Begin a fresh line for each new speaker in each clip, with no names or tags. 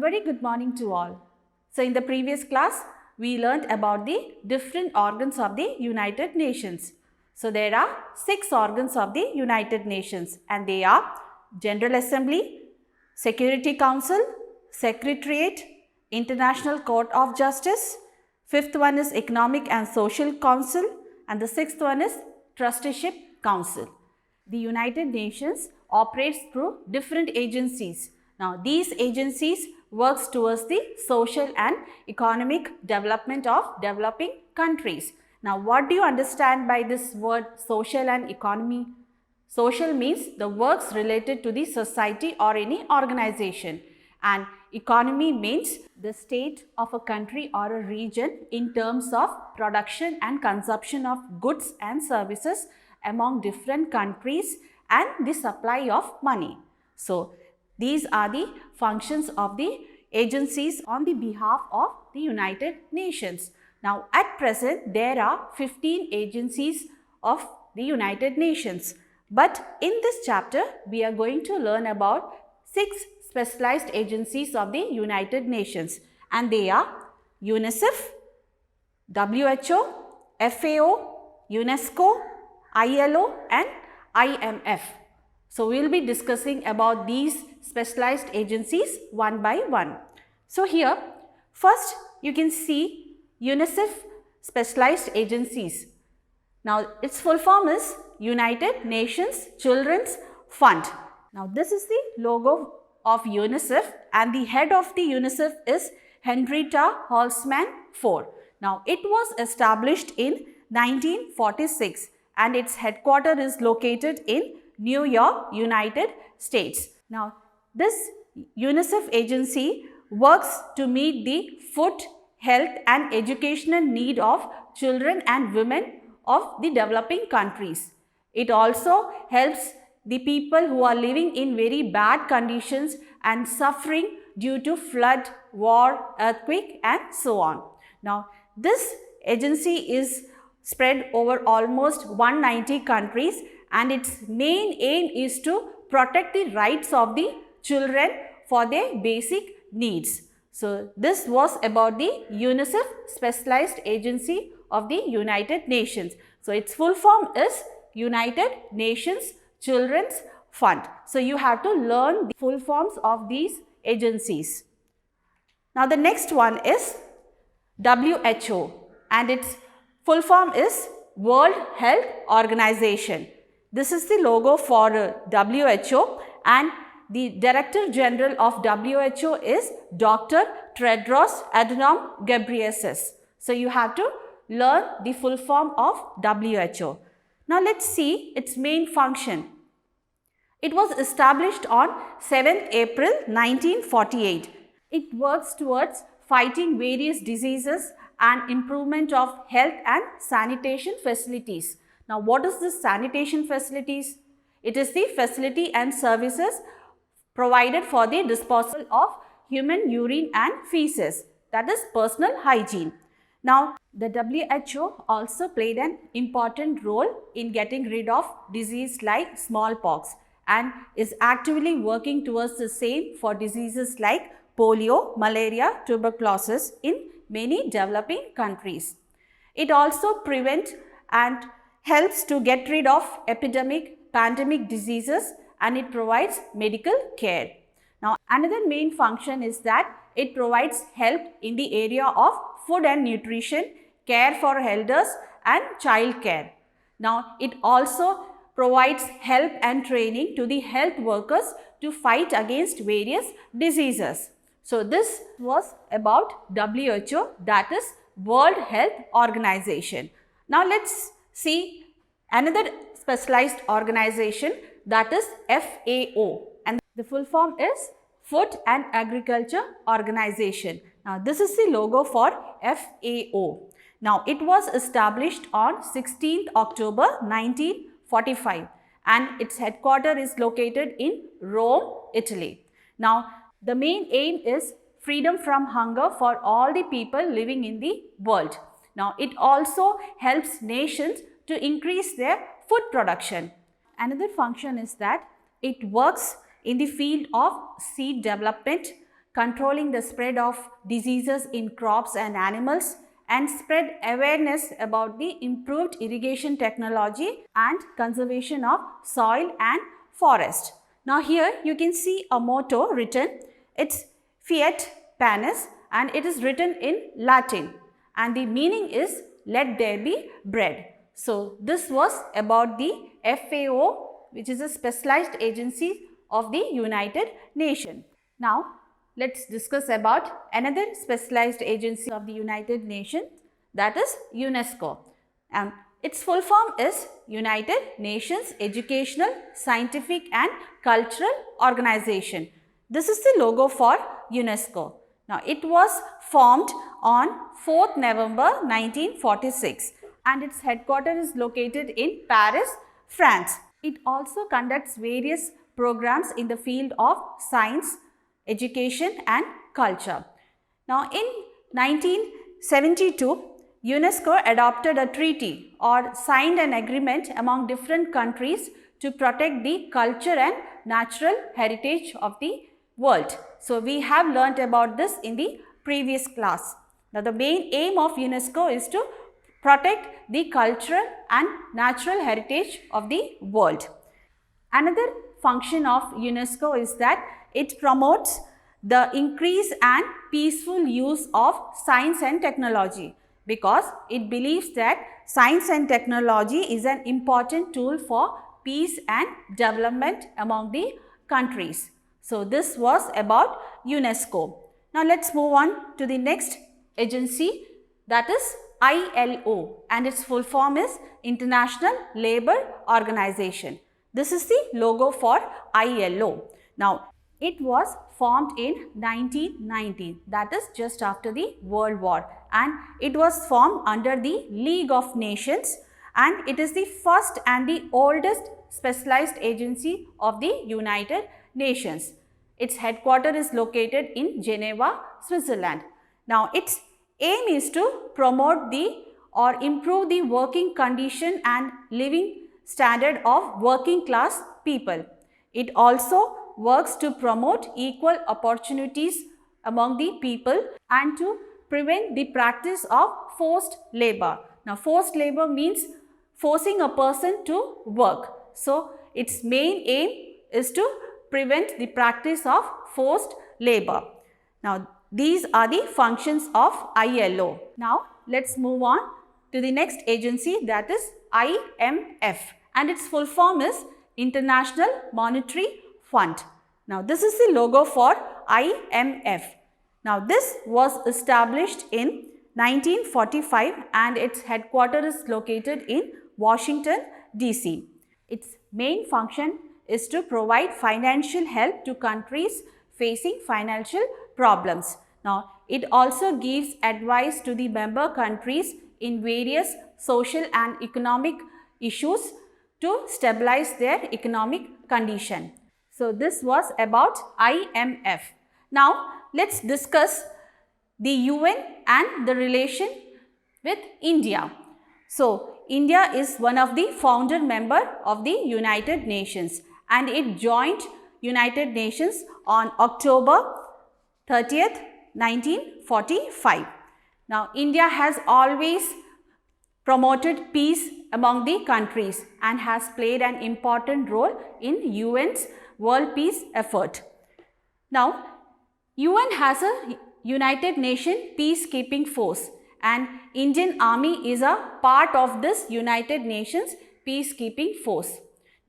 very good morning to all. So in the previous class, we learnt about the different organs of the United Nations. So there are 6 organs of the United Nations and they are General Assembly, Security Council, Secretariat, International Court of Justice, 5th one is Economic and Social Council and the 6th one is Trusteeship Council. The United Nations operates through different agencies. Now these agencies works towards the social and economic development of developing countries. Now what do you understand by this word social and economy? Social means the works related to the society or any organization, and economy means the state of a country or a region in terms of production and consumption of goods and services among different countries and the supply of money. So these are the functions of the agencies on the behalf of the United Nations. Now at present there are 15 agencies of the United Nations. But in this chapter we are going to learn about 6 specialized agencies of the United Nations, and they are UNICEF, WHO, FAO, UNESCO, ILO and IMF. So we will be discussing about these specialized agencies one by one. So here first you can see UNICEF specialized agencies. Now its full form is United Nations Children's Fund. Now this is the logo of UNICEF and the head of the UNICEF is Henrietta Holzman IV. Now it was established in 1946 and its headquarters is located in New York, United States. Now this UNICEF agency works to meet the food, health and educational need of children and women of the developing countries. It also helps the people who are living in very bad conditions and suffering due to flood, war, earthquake and so on. Now this agency is spread over almost 190 countries and its main aim is to protect the rights of the children for their basic needs. So this was about the UNICEF specialized agency of the United Nations. So its full form is United Nations Children's Fund. So you have to learn the full forms of these agencies. Now the next one is WHO and its full form is World Health Organization. This is the logo for WHO and the Director General of WHO is Dr. Tedros Adhanom Ghebreyesus. So you have to learn the full form of WHO. Now let's see its main function. It was established on 7th April 1948. It works towards fighting various diseases and improvement of health and sanitation facilities. Now what is this sanitation facilities? It is the facility and services provided for the disposal of human urine and feces, that is personal hygiene. Now the WHO also played an important role in getting rid of disease like smallpox and is actively working towards the same for diseases like polio, malaria, tuberculosis in many developing countries. It also prevents and helps to get rid of pandemic diseases and it provides medical care. Now another main function is that it provides help in the area of food and nutrition, care for elders and child care. Now it also provides help and training to the health workers to fight against various diseases. So this was about WHO, that is World Health Organization. Now let's see another specialized organization, that is FAO, and the full form is Food and Agriculture Organization. Now this is the logo for FAO. Now it was established on 16th October 1945 and its headquarters is located in Rome, Italy. Now the main aim is freedom from hunger for all the people living in the world. Now it also helps nations to increase their food production. Another function is that it works in the field of seed development, controlling the spread of diseases in crops and animals, and spread awareness about the improved irrigation technology and conservation of soil and forest. Now here you can see a motto written. It's Fiat Panis and it is written in Latin, and the meaning is let there be bread. So this was about the FAO, which is a specialized agency of the United Nations. Now let's discuss about another specialized agency of the United Nations, that is UNESCO. And its full form is United Nations Educational, Scientific and Cultural Organization. This is the logo for UNESCO. Now it was formed on 4th November 1946 and its headquarters is located in Paris, France. It also conducts various programs in the field of science, education and culture. Now in 1972, UNESCO adopted a treaty or signed an agreement among different countries to protect the culture and natural heritage of the world. So we have learnt about this in the previous class. Now the main aim of UNESCO is to protect the cultural and natural heritage of the world. Another function of UNESCO is that it promotes the increase and peaceful use of science and technology, because it believes that science and technology is an important tool for peace and development among the countries. So this was about UNESCO. Now let's move on to the next agency, that is ILO, and its full form is International Labour Organization. This is the logo for ILO. Now it was formed in 1919, that is just after the World War, and it was formed under the League of Nations, and it is the first and the oldest specialized agency of the United Nations. Its headquarters is located in Geneva, Switzerland. Now its aim is to promote the or improve the working condition and living standard of working class people. It also works to promote equal opportunities among the people and to prevent the practice of forced labor. Now forced labor means forcing a person to work. So its main aim is to prevent the practice of forced labor. Now these are the functions of ILO. Now let's move on to the next agency, that is IMF, and its full form is International Monetary Fund. Now this is the logo for IMF. Now this was established in 1945 and its headquarters is located in Washington DC. Its main function is to provide financial help to countries facing financial problems. Now it also gives advice to the member countries in various social and economic issues to stabilize their economic condition. So this was about IMF. Now let's discuss the UN and the relation with India. So India is one of the founder member of the United Nations and it joined United Nations on October 30th, 1945. Now India has always promoted peace among the countries and has played an important role in UN's world peace effort. Now, UN has a United Nations peacekeeping force and Indian Army is a part of this United Nations peacekeeping force.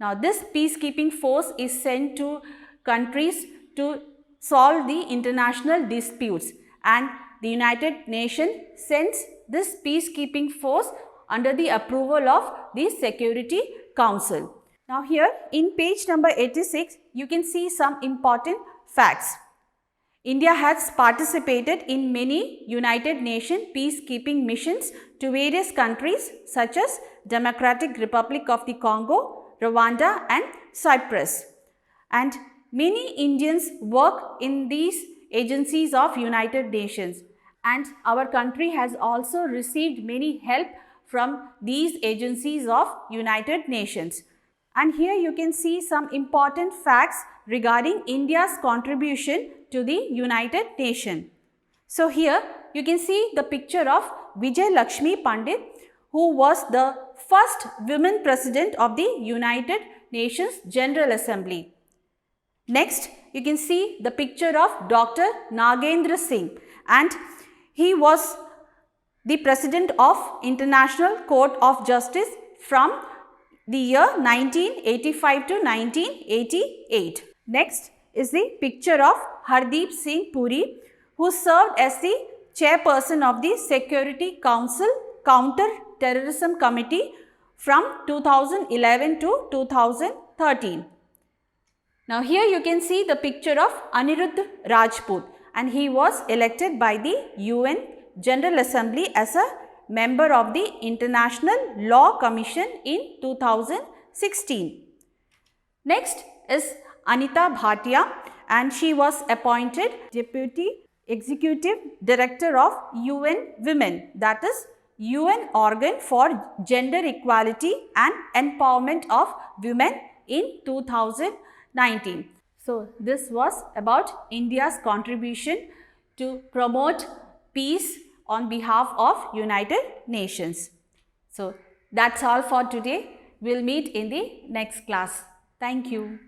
Now, this peacekeeping force is sent to countries to solve the international disputes, and the United Nations sends this peacekeeping force under the approval of the Security Council. Now here in page number 86, you can see some important facts. India has participated in many United Nations peacekeeping missions to various countries such as Democratic Republic of the Congo, Rwanda and Cyprus. And many Indians work in these agencies of United Nations, and our country has also received many help from these agencies of United Nations. And here you can see some important facts regarding India's contribution to the United Nations. So here you can see the picture of Vijay Lakshmi Pandit, who was the first women president of the United Nations General Assembly. Next, you can see the picture of Dr. Nagendra Singh, and he was the president of International Court of Justice from the year 1985 to 1988. Next is the picture of Hardeep Singh Puri, who served as the chairperson of the Security Council Counter-Terrorism Committee from 2011 to 2013. Now here you can see the picture of Aniruddh Rajput, and he was elected by the UN General Assembly as a member of the International Law Commission in 2016. Next is Anita Bhatia, and she was appointed Deputy Executive Director of UN Women, that is UN organ for gender equality and empowerment of women in 2019. So this was about India's contribution to promote peace on behalf of United Nations. So that's all for today. We'll meet in the next class. Thank you.